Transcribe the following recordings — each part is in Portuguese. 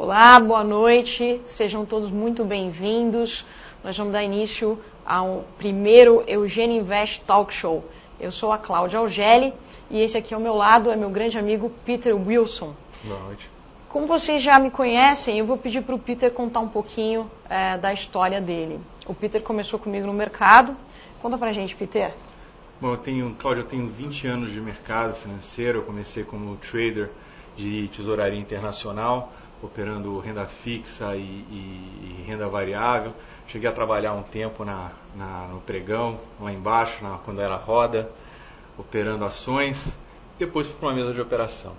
Olá, boa noite, sejam todos muito bem-vindos. Nós vamos dar início ao primeiro Eugênio Invest Talk Show. Eu sou a Cláudia Algelli e esse aqui ao meu lado é meu grande amigo Peter Wilson. Boa noite. Como vocês já me conhecem, eu vou pedir para o Peter contar um pouquinho da história dele. O Peter começou comigo no mercado. Conta pra gente, Peter. Bom, Cláudia, eu tenho 20 anos de mercado financeiro. Eu comecei como trader de tesouraria internacional, operando renda fixa e renda variável. Cheguei a trabalhar um tempo no pregão, lá embaixo, quando era roda, operando ações. Depois fui para uma mesa de operação.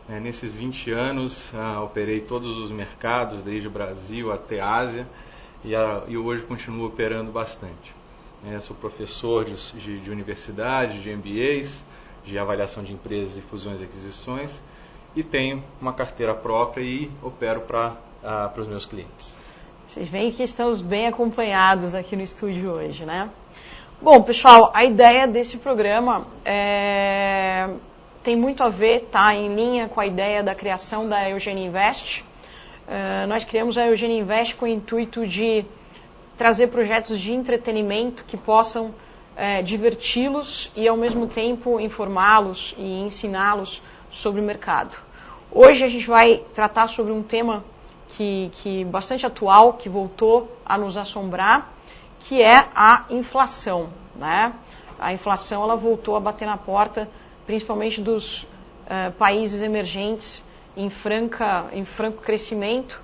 Nesses 20 anos, operei todos os mercados, desde o Brasil até a Ásia, e hoje continuo operando bastante. Sou professor de universidade, de MBAs, de avaliação de empresas e fusões e aquisições, e tenho uma carteira própria e opero para os meus clientes. Vocês veem que estamos bem acompanhados aqui no estúdio hoje, né? Bom, pessoal, a ideia desse programa tem muito a ver, tá em linha com a ideia da criação da Eugênio Invest. Nós criamos a Eugênio Invest com o intuito de trazer projetos de entretenimento que possam diverti-los e, ao mesmo tempo, informá-los e ensiná-los sobre o mercado. Hoje a gente vai tratar sobre um tema que bastante atual, que voltou a nos assombrar, que é a inflação, né? A inflação ela voltou a bater na porta, principalmente dos países emergentes em franco crescimento,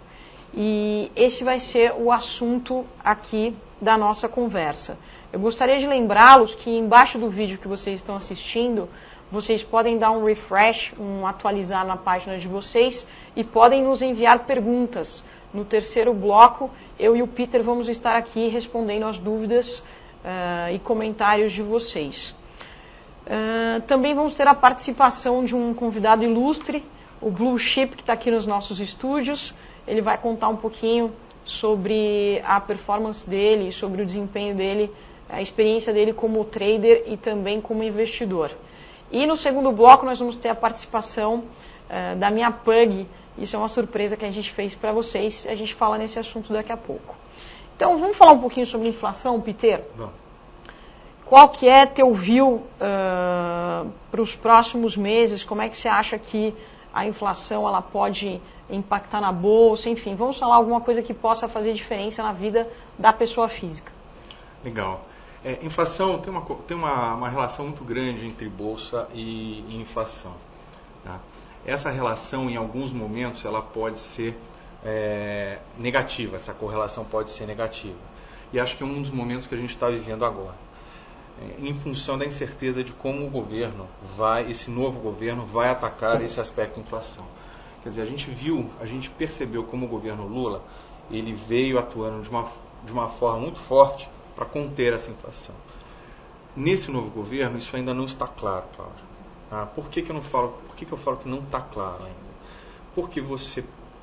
e esse vai ser o assunto aqui da nossa conversa. Eu gostaria de lembrá-los que embaixo do vídeo que vocês estão assistindo, vocês podem dar um refresh, um atualizar na página de vocês e podem nos enviar perguntas. No terceiro bloco, eu e o Peter vamos estar aqui respondendo as dúvidas e comentários de vocês. Também vamos ter a participação de um convidado ilustre, o Blue Chip, que está aqui nos nossos estúdios. Ele vai contar um pouquinho sobre a performance dele, sobre o desempenho dele, a experiência dele como trader e também como investidor. E no segundo bloco nós vamos ter a participação da minha Pug. Isso é uma surpresa que a gente fez para vocês. A gente fala nesse assunto daqui a pouco. Então vamos falar um pouquinho sobre inflação, Peter? Bom. Qual que é teu view para os próximos meses? Como é que você acha que a inflação ela pode impactar na bolsa? Enfim, vamos falar alguma coisa que possa fazer diferença na vida da pessoa física. Legal. Inflação tem uma relação muito grande entre bolsa e inflação. Tá? Essa relação, em alguns momentos, ela pode ser negativa. Essa correlação pode ser negativa. E acho que é um dos momentos que a gente está vivendo agora. Em função da incerteza de como esse novo governo vai atacar esse aspecto da inflação. Quer dizer, a gente percebeu como o governo Lula, ele veio atuando de uma forma muito forte para conter essa inflação. Nesse novo governo, isso ainda não está claro, Cláudia. Por que eu falo que não está claro ainda? Porque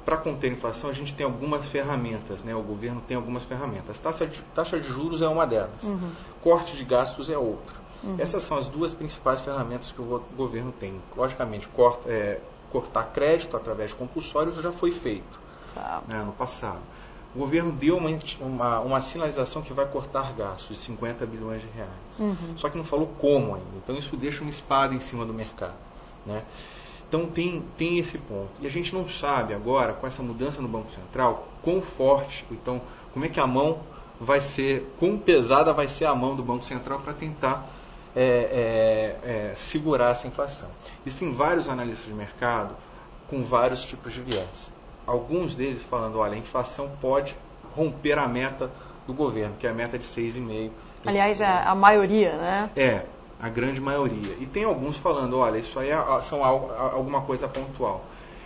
para conter a inflação, a gente tem algumas ferramentas, né? O governo tem algumas ferramentas. Taxa de juros é uma delas. Uhum. Corte de gastos é outra. Uhum. Essas são as duas principais ferramentas que o governo tem. Logicamente, cortar crédito através de compulsórios já foi feito no passado. O governo deu uma sinalização que vai cortar gastos de 50 bilhões de reais. Uhum. Só que não falou como ainda. Então isso deixa uma espada em cima do mercado, né? Então tem esse ponto. E a gente não sabe agora, com essa mudança no Banco Central, quão forte, então, como é que a mão vai ser, quão pesada vai ser a mão do Banco Central para tentar segurar essa inflação. Existem vários analistas de mercado com vários tipos de viés. Alguns deles falando, olha, a inflação pode romper a meta do governo, que é a meta de 6,5%. Aliás, a maioria, né? A grande maioria. E tem alguns falando, olha, isso aí são alguma coisa pontual.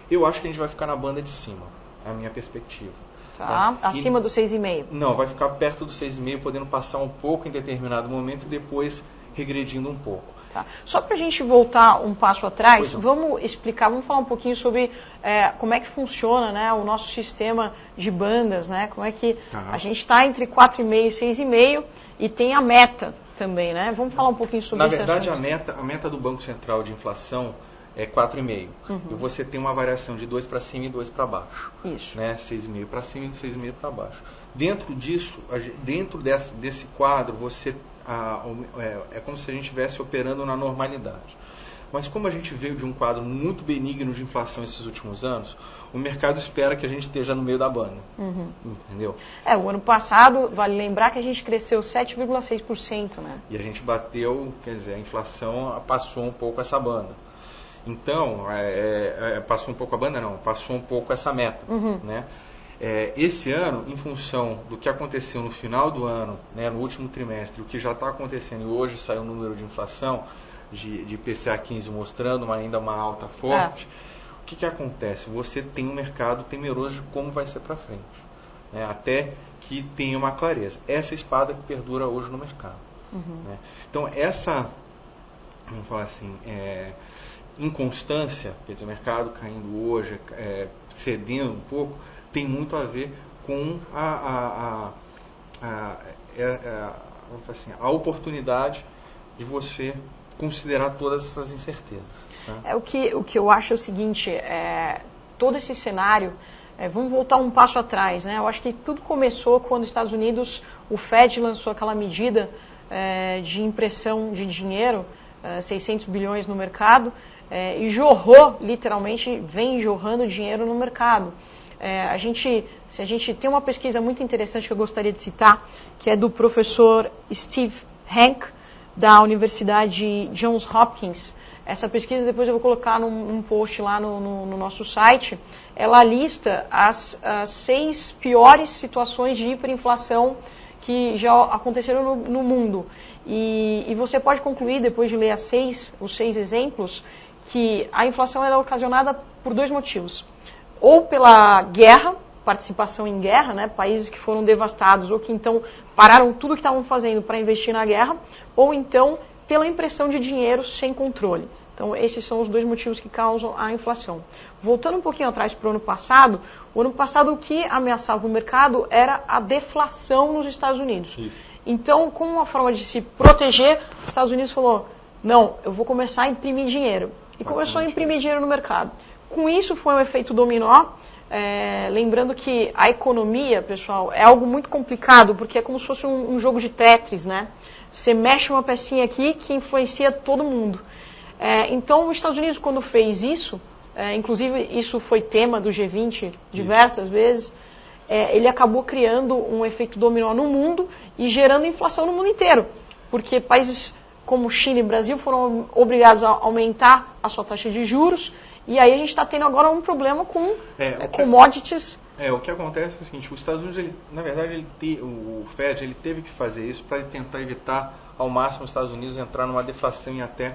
Eu acho que a gente vai ficar na banda de cima, é a minha perspectiva. Tá? Acima do 6,5%? Não, vai ficar perto do 6,5%, podendo passar um pouco em determinado momento e depois regredindo um pouco. Tá. Só para a gente voltar um passo atrás, vamos falar um pouquinho sobre como é que funciona, né, o nosso sistema de bandas, né? Como é que a gente está entre 4,5% e 6,5% e tem a meta também, né? Vamos falar um pouquinho sobre isso. Na verdade, a meta do Banco Central de inflação é 4,5. E você tem uma variação de 2 para cima e 2 para baixo. Isso. Né? 6,5 para cima e 6,5 para baixo. Dentro disso, dentro desse quadro, você é como se a gente estivesse operando na normalidade. Mas como a gente veio de um quadro muito benigno de inflação esses últimos anos, o mercado espera que a gente esteja no meio da banda. Entendeu? O ano passado, vale lembrar que a gente cresceu 7,6%, né? E a gente bateu, quer dizer, a inflação passou um pouco essa banda. Então, passou um pouco a banda não, passou um pouco essa meta, né? Esse ano, em função do que aconteceu no final do ano, né, no último trimestre, o que já está acontecendo, e hoje saiu o número de inflação, de IPCA 15 mostrando ainda uma alta forte, o que acontece? Você tem um mercado temeroso de como vai ser para frente, né, até que tenha uma clareza. Essa espada que perdura hoje no mercado. Né? Então, essa, vamos falar assim, inconstância, quer dizer, o mercado caindo hoje, cedendo um pouco, tem muito a ver com vamos falar assim, a oportunidade de você considerar todas essas incertezas. Tá? O que eu acho é o seguinte, todo esse cenário, vamos voltar um passo atrás, né? Eu acho que tudo começou quando os Estados Unidos, o Fed lançou aquela medida de impressão de dinheiro, 600 bilhões no mercado, e jorrou, literalmente, vem jorrando dinheiro no mercado. Se a gente tem uma pesquisa muito interessante que eu gostaria de citar, que é do professor Steve Hank, da Universidade Johns Hopkins. Essa pesquisa depois eu vou colocar num post lá no nosso site. Ela lista as 6 piores situações de hiperinflação que já aconteceram no mundo. E você pode concluir, depois de ler os 6 exemplos, que a inflação é ocasionada por 2 motivos. Ou pela guerra, participação em guerra, né, países que foram devastados ou que então pararam tudo o que estavam fazendo para investir na guerra, ou então pela impressão de dinheiro sem controle. Então esses são os 2 motivos que causam a inflação. Voltando um pouquinho atrás para o ano passado o que ameaçava o mercado era a deflação nos Estados Unidos. Isso. Então, como uma forma de se proteger, os Estados Unidos falou, não, eu vou começar a imprimir dinheiro. E começou a imprimir dinheiro no mercado. Com isso foi um efeito dominó, lembrando que a economia, pessoal, é algo muito complicado, porque é como se fosse um jogo de Tetris, né? Você mexe uma pecinha aqui que influencia todo mundo. Então, os Estados Unidos, quando fez isso, inclusive isso foi tema do G20 diversas vezes, ele acabou criando um efeito dominó no mundo e gerando inflação no mundo inteiro, porque países como China e Brasil foram obrigados a aumentar a sua taxa de juros. E aí a gente está tendo agora um problema com commodities. O que acontece é o seguinte, os Estados Unidos, na verdade, o Fed ele teve que fazer isso para tentar evitar ao máximo os Estados Unidos entrar numa deflação em até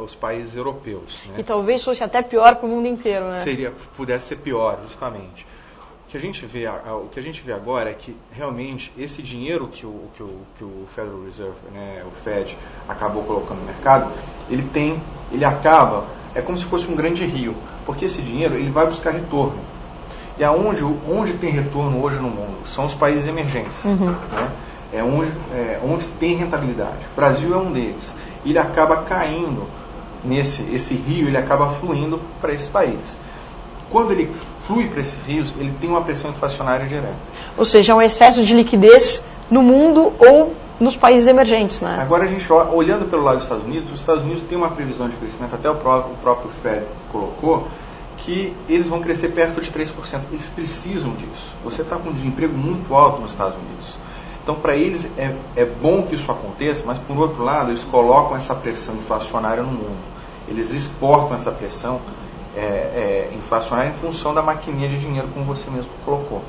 os países europeus. Né? E talvez fosse até pior para o mundo inteiro, né? Pudesse ser pior, justamente. O que a gente vê agora é que realmente esse dinheiro que o Federal Reserve, né, o Fed, acabou colocando no mercado, ele acaba, é como se fosse um grande rio, porque esse dinheiro ele vai buscar retorno. E onde tem retorno hoje no mundo? São os países emergentes. Né? Onde tem rentabilidade. O Brasil é um deles. E ele acaba caindo esse rio, ele acaba fluindo para esses países. Quando ele flui para esses rios, ele tem uma pressão inflacionária direta. Ou seja, é um excesso de liquidez no mundo ou nos países emergentes, né? Agora a gente olhando pelo lado dos Estados Unidos, os Estados Unidos têm uma previsão de crescimento, até o próprio Fed colocou, que eles vão crescer perto de 3%. Eles precisam disso. Você está com um desemprego muito alto nos Estados Unidos. Então, para eles é bom que isso aconteça, mas, por outro lado, eles colocam essa pressão inflacionária no mundo. Eles exportam essa pressão inflacionária em função da maquininha de dinheiro, como você mesmo colocou.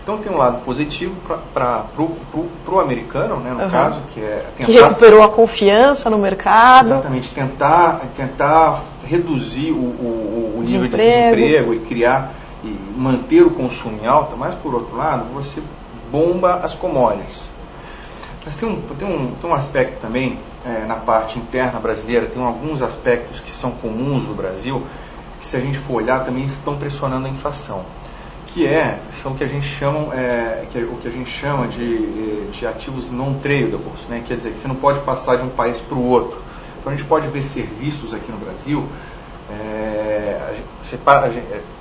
Então, tem um lado positivo para o americano, né, no caso, que é tentar... Que recuperou a confiança no mercado. Exatamente, tentar reduzir o nível de desemprego e criar e manter o consumo em alta, mas, por outro lado, você bomba as commodities. Mas tem um aspecto também, na parte interna brasileira, tem alguns aspectos que são comuns do Brasil, que se a gente for olhar também estão pressionando a inflação, que são o que a gente chama de ativos non-tradables, né? Quer dizer, que você não pode passar de um país para o outro. Então a gente pode ver serviços aqui no Brasil,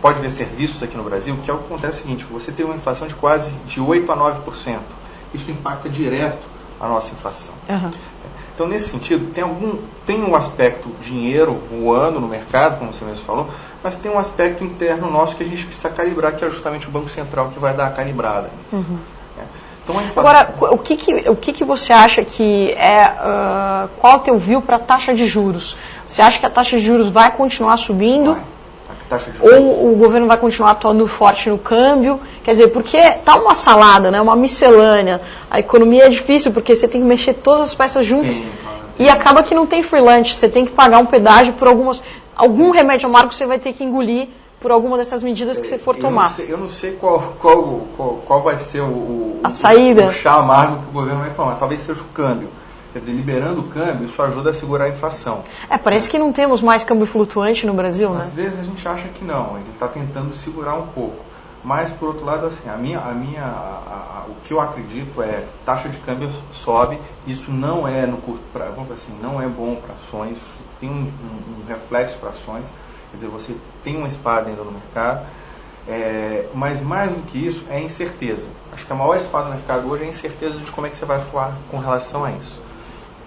pode ver serviços aqui no Brasil, que acontece o seguinte: você tem uma inflação de quase de 8 a 9%. Isso impacta direto a nossa inflação. Uhum. Então, nesse sentido, tem um aspecto dinheiro voando no mercado, como você mesmo falou, mas tem um aspecto interno nosso que a gente precisa calibrar, que é justamente o Banco Central que vai dar a calibrada. Uhum. Então, agora, o que você acha que qual é o teu view para a taxa de juros? Você acha que a taxa de juros vai continuar subindo? Ou o governo vai continuar atuando forte no câmbio? Quer dizer, porque tá uma salada, né? Uma miscelânea. A economia é difícil porque você tem que mexer todas as peças juntas. E acaba que não tem free lunch. Você tem que pagar um pedágio por algum remédio amargo que você vai ter que engolir por alguma dessas medidas que você for tomar. Eu não sei qual vai ser a saída. O chá amargo que o governo vai tomar. Talvez seja o câmbio. Quer dizer, liberando o câmbio, isso ajuda a segurar a inflação. Parece que não temos mais câmbio flutuante no Brasil, né? Às vezes a gente acha que não, ele está tentando segurar um pouco. Mas, por outro lado, assim, o que eu acredito é taxa de câmbio sobe, isso não é no curto prazo, vamos dizer assim, não é bom para ações, tem um reflexo para ações, quer dizer, você tem uma espada ainda no mercado, mas mais do que isso é incerteza. Acho que a maior espada no mercado hoje é a incerteza de como é que você vai atuar com relação a isso.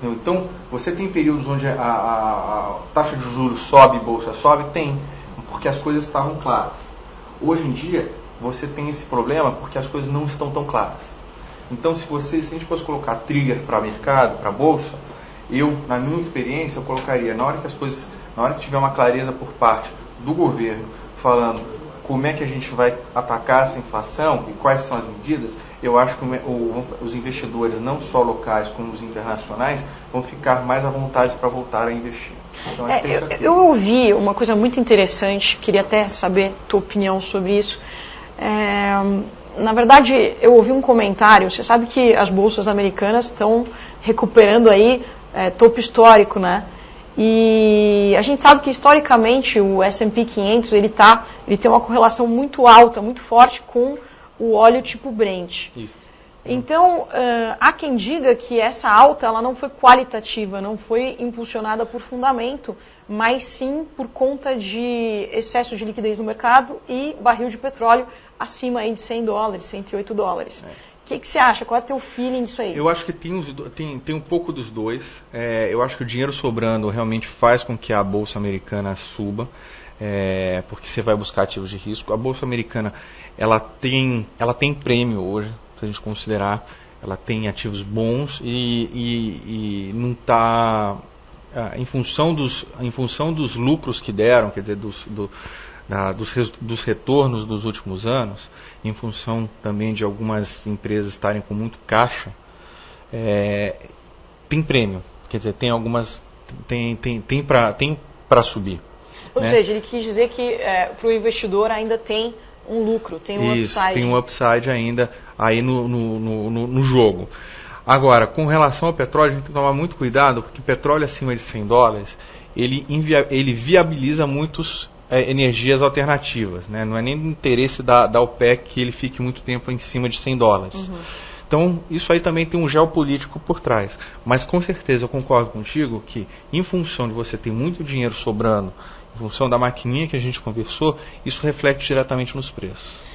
Então, você tem períodos onde a taxa de juros sobe, bolsa sobe? Tem, porque as coisas estavam claras. Hoje em dia, você tem esse problema porque as coisas não estão tão claras. Então, se a gente fosse colocar trigger para mercado, para bolsa, na minha experiência, eu colocaria, na hora que tiver uma clareza por parte do governo, falando como é que a gente vai atacar essa inflação e quais são as medidas, eu acho que os investidores, não só locais como os internacionais, vão ficar mais à vontade para voltar a investir. Então, eu ouvi uma coisa muito interessante, queria até saber a tua opinião sobre isso. Na verdade, eu ouvi um comentário, você sabe que as bolsas americanas estão recuperando aí topo histórico, né? E a gente sabe que historicamente o S&P 500 ele tem uma correlação muito alta, muito forte com o óleo tipo Brent. Isso. Então, há quem diga que essa alta ela não foi qualitativa, não foi impulsionada por fundamento, mas sim por conta de excesso de liquidez no mercado e barril de petróleo acima aí de $100, $108. O que você acha? Qual é o teu feeling disso aí? Eu acho que tem um pouco dos dois. Eu acho que o dinheiro sobrando realmente faz com que a Bolsa Americana suba, porque você vai buscar ativos de risco. A Bolsa Americana ela tem prêmio hoje, se a gente considerar. Ela tem ativos bons e não está... Em função dos lucros que deram, quer dizer, dos retornos dos últimos anos, em função também de algumas empresas estarem com muito caixa, tem prêmio, quer dizer, tem algumas, tem para subir. Ou seja, ele quis dizer que para o investidor ainda tem um lucro, tem um upside. Tem um upside ainda aí no jogo. Agora, com relação ao petróleo, a gente tem que tomar muito cuidado, porque petróleo acima de $100, ele viabiliza muitas energias alternativas, né? Não é nem do interesse da OPEC que ele fique muito tempo em cima de $100. Uhum. Então, isso aí também tem um geopolítico por trás. Mas, com certeza, eu concordo contigo que, em função de você ter muito dinheiro sobrando, em função da maquininha que a gente conversou, isso reflete diretamente nos preços.